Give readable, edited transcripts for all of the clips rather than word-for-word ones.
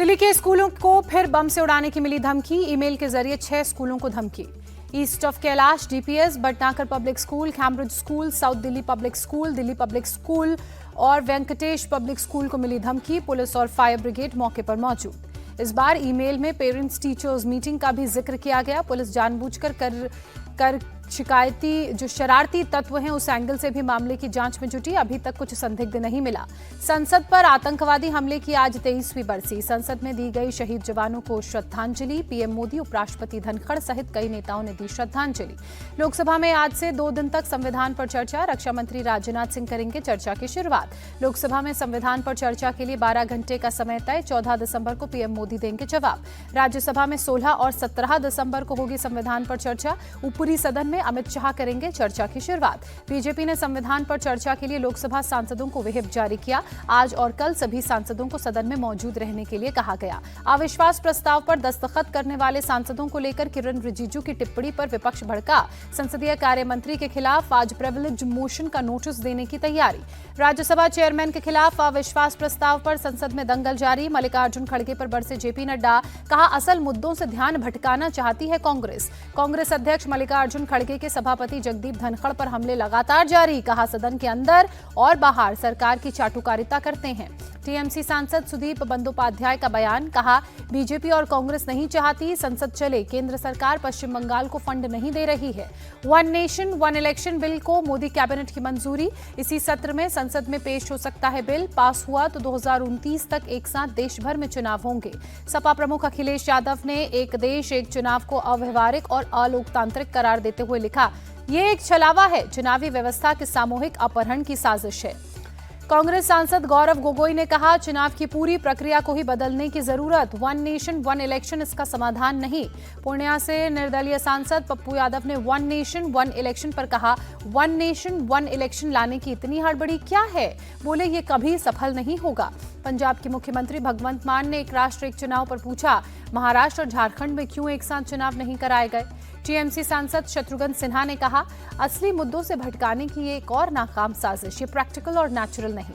दिल्ली के स्कूलों को फिर बम से उड़ाने की मिली धमकी। ईमेल के जरिए 6 स्कूलों को धमकी। East of Kailash, DPS, Bhatnagar public school, Cambridge school, south Delhi public school, Delhi public school और वेंकटेश पब्लिक स्कूल को मिली धमकी। पुलिस और फायर ब्रिगेड मौके पर मौजूद। इस बार ईमेल में पेरेंट्स टीचर्स मीटिंग का भी जिक्र किया गया। पुलिस जानबूझकर कर शिकायती जो शरारती तत्व हैं उस एंगल से भी मामले की जांच में जुटी। अभी तक कुछ संदिग्ध नहीं मिला। संसद पर आतंकवादी हमले की आज 23वीं बरसी। संसद में दी गई शहीद जवानों को श्रद्धांजलि। पीएम मोदी, उपराष्ट्रपति धनखड़ सहित कई नेताओं ने दी श्रद्धांजलि। लोकसभा में आज से 2 दिन तक संविधान पर चर्चा। रक्षा मंत्री राजनाथ सिंह करेंगे चर्चा की शुरुआत। लोकसभा में संविधान पर चर्चा के लिए 12 घंटे का समय तय। 14 दिसंबर को पीएम मोदी देंगे जवाब। राज्यसभा में 16 और 17 दिसंबर को होगी संविधान पर चर्चा। ऊपरी सदन में अमित शाह करेंगे चर्चा की शुरुआत। बीजेपी ने संविधान पर चर्चा के लिए लोकसभा सांसदों को व्हिप जारी किया। आज और कल सभी सांसदों को सदन में मौजूद रहने के लिए कहा गया। अविश्वास प्रस्ताव पर दस्तखत करने वाले सांसदों को लेकर किरण रिजिजू की टिप्पणी पर विपक्ष भड़का। संसदीय कार्य मंत्री के खिलाफ आज प्रिविलेज मोशन का नोटिस देने की तैयारी। राज्यसभा चेयरमैन के खिलाफ अविश्वास प्रस्ताव पर संसद में दंगल जारी। मल्लिकार्जुन खड़गे पर बरसे जेपी नड्डा। कहा, असल मुद्दों से ध्यान भटकाना चाहती है कांग्रेस। कांग्रेस अध्यक्ष मल्लिकार्जुन खड़गे के सभापति जगदीप धनखड़ पर हमले लगातार जारी। कहा, सदन के अंदर और बाहर सरकार की चाटुकारिता करते हैं। टीएमसी सांसद सुदीप बंदोपाध्याय का बयान। कहा, बीजेपी और कांग्रेस नहीं चाहती संसद चले। केंद्र सरकार पश्चिम बंगाल को फंड नहीं दे रही है। One nation one election bill को मोदी कैबिनेट की मंजूरी। इसी सत्र में संसद में पेश हो सकता है बिल। पास हुआ तो 2029 तक एक साथ देश भर में चुनाव होंगे। सपा प्रमुख अखिलेश यादव ने एक देश एक चुनाव को अव्यवहारिक और अलोकतांत्रिक करार देते हुए लिखा, ये एक छलावा है, चुनावी व्यवस्था के सामूहिक अपहरण की साजिश है। कांग्रेस सांसद गौरव गोगोई ने कहा, चुनाव की पूरी प्रक्रिया को ही बदलने की जरूरत। वन नेशन वन इलेक्शन इसका समाधान नहीं। पूर्णिया से निर्दलीय सांसद पप्पू यादव ने वन नेशन वन इलेक्शन पर कहा, वन नेशन वन इलेक्शन लाने की इतनी हड़बड़ी क्या है? बोले, ये कभी सफल नहीं होगा। पंजाब के मुख्यमंत्री भगवंत मान ने एक राष्ट्र एक चुनाव पर पूछा, महाराष्ट्र और झारखंड में क्यों एक साथ चुनाव नहीं कराए गए? टीएमसी सांसद शत्रुघ्न सिन्हा ने कहा, असली मुद्दों से भटकाने की ये एक और नाकाम साजिश, ये प्रैक्टिकल और नेचुरल नहीं।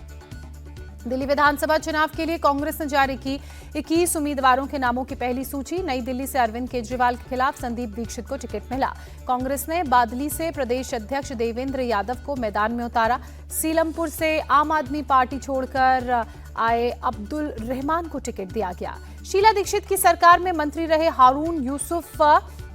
दिल्ली विधानसभा चुनाव के लिए कांग्रेस ने जारी की 21 उम्मीदवारों के नामों की पहली सूची। नई दिल्ली से अरविंद केजरीवाल के खिलाफ संदीप दीक्षित को टिकट मिला। कांग्रेस ने बादली से प्रदेश अध्यक्ष देवेंद्र यादव को मैदान में उतारा। सीलमपुर से आम आदमी पार्टी छोड़कर आए अब्दुल रहमान को टिकट दिया गया। शीला दीक्षित की सरकार में मंत्री रहे हारून यूसुफ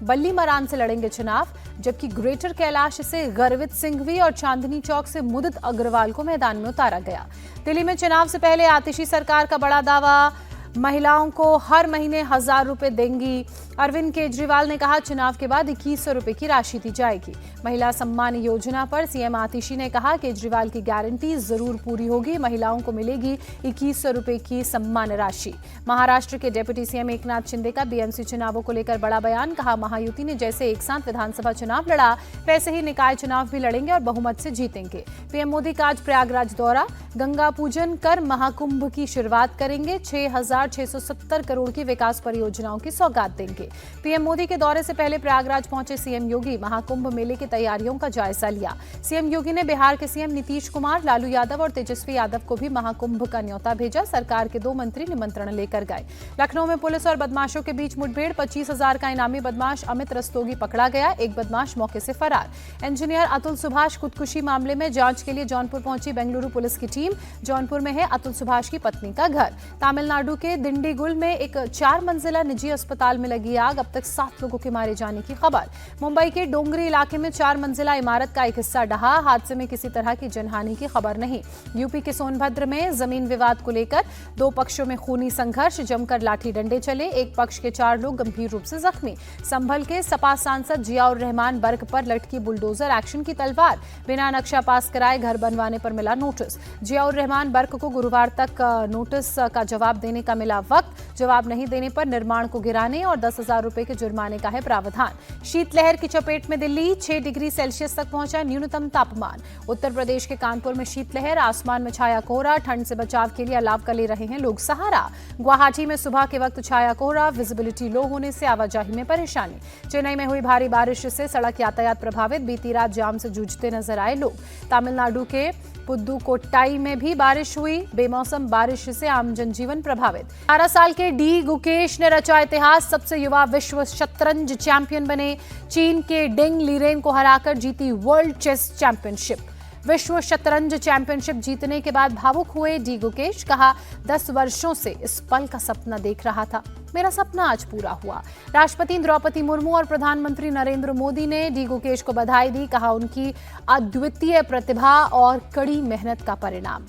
बल्ली मरान से लड़ेंगे चुनाव, जबकि ग्रेटर कैलाश से गर्वित सिंघवी और चांदनी चौक से मुदित अग्रवाल को मैदान में उतारा गया। दिल्ली में चुनाव से पहले आतिशी सरकार का बड़ा दावा, महिलाओं को हर महीने 1000 रुपए देंगी। अरविंद केजरीवाल ने कहा, चुनाव के बाद 2100 रुपए की राशि दी जाएगी। महिला सम्मान योजना पर सीएम आतिशी ने कहा, केजरीवाल की गारंटी जरूर पूरी होगी। महिलाओं को मिलेगी 2100 रुपए की सम्मान राशि। महाराष्ट्र के डिप्टी सीएम एकनाथ शिंदे का बीएमसी चुनावों को लेकर बड़ा बयान। कहा, महायुति ने जैसे एक साथ विधानसभा चुनाव लड़ा, वैसे ही निकाय चुनाव भी लड़ेंगे और बहुमत से जीतेंगे। पीएम मोदी का आज प्रयागराज दौरा। गंगा पूजन कर महाकुंभ की शुरुआत करेंगे। 6670 करोड़ की विकास परियोजनाओं की सौगात देंगे। पीएम मोदी के दौरे से पहले प्रयागराज पहुंचे सीएम योगी। महाकुंभ मेले की तैयारियों का जायजा लिया। सीएम योगी ने बिहार के सीएम नीतीश कुमार, लालू यादव और तेजस्वी यादव को भी महाकुंभ का न्योता भेजा। सरकार के 2 मंत्री निमंत्रण लेकर गए। लखनऊ में पुलिस और बदमाशों के बीच मुठभेड़। 25,000 का इनामी बदमाश अमित रस्तोगी पकड़ा गया। एक बदमाश मौके से फरार। इंजीनियर अतुल सुभाष खुदकुशी मामले में जांच के लिए जौनपुर पहुंची बेंगलुरु पुलिस की टीम। जौनपुर में है अतुल सुभाष की पत्नी का घर। तमिलनाडु के दिंडीगुल में एक 4 मंजिला निजी अस्पताल में लगी आग। अब तक 7 लोगों के मारे जाने की खबर। मुंबई के डोंगरी इलाके में 4 मंजिला इमारत का एक हिस्सा ढहा। हादसे में किसी तरह की जनहानि की खबर नहीं। यूपी के सोनभद्र में जमीन विवाद को लेकर 2 पक्षों में खूनी संघर्ष। जमकर लाठी डंडे चले। एक पक्ष के 4 लोग गंभीर रूप से जख्मी। संभल के सपा सांसद जियाउर रहमान बर्ग पर लटकी बुलडोजर एक्शन की तलवार। बिना नक्शा पास कराए घर बनवाने पर मिला नोटिस। जियाउर रहमान बर्ग को गुरुवार तक नोटिस का जवाब देने का मिला वक्त। जवाब नहीं देने पर निर्माण को गिराने और 10,000 रुपए के जुर्माने का है प्रावधान। शीतलहर की चपेट में दिल्ली। 6 डिग्री सेल्सियस तक पहुंचा न्यूनतम तापमान। उत्तर प्रदेश के कानपुर में शीतलहर। आसमान में छाया कोहरा। ठंड से बचाव के लिए अलाव का ले रहे हैं लोग सहारा। गुवाहाटी में सुबह के वक्त छाया कोहरा। विजिबिलिटी लो होने से आवाजाही में परेशानी। चेन्नई में हुई भारी बारिश से सड़क यातायात प्रभावित। बीती रात जाम से जूझते नजर आए लोग। तमिलनाडु के पुदुकोट्टाई में भी बारिश हुई। बेमौसम बारिश से आम जनजीवन प्रभावित। 18 साल के डी गुकेश ने रचा इतिहास, सबसे युवा विश्व शतरंज चैंपियन बने। चीन के डेंग लीरेन को हराकर जीती वर्ल्ड चेस चैंपियनशिप। विश्व शतरंज चैंपियनशिप जीतने के बाद भावुक हुए डी गुकेश। कहा, 10 वर्षों से इस पल का सपना देख रहा था, मेरा सपना आज पूरा हुआ। राष्ट्रपति द्रौपदी मुर्मू और प्रधानमंत्री नरेंद्र मोदी ने डी गुकेश को बधाई दी। कहा, उनकी अद्वितीय प्रतिभा और कड़ी मेहनत का परिणाम।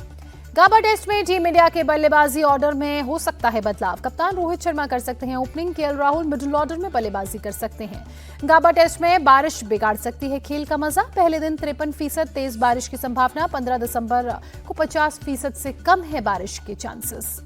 गाबा टेस्ट में टीम इंडिया के बल्लेबाजी ऑर्डर में हो सकता है बदलाव। कप्तान रोहित शर्मा कर सकते हैं opening, KL Rahul middle order में बल्लेबाजी कर सकते हैं। गाबा टेस्ट में बारिश बिगाड़ सकती है खेल का मजा। पहले दिन 53%, तेज बारिश की संभावना। 15 दिसंबर को 50% से कम है बारिश के चांसेस।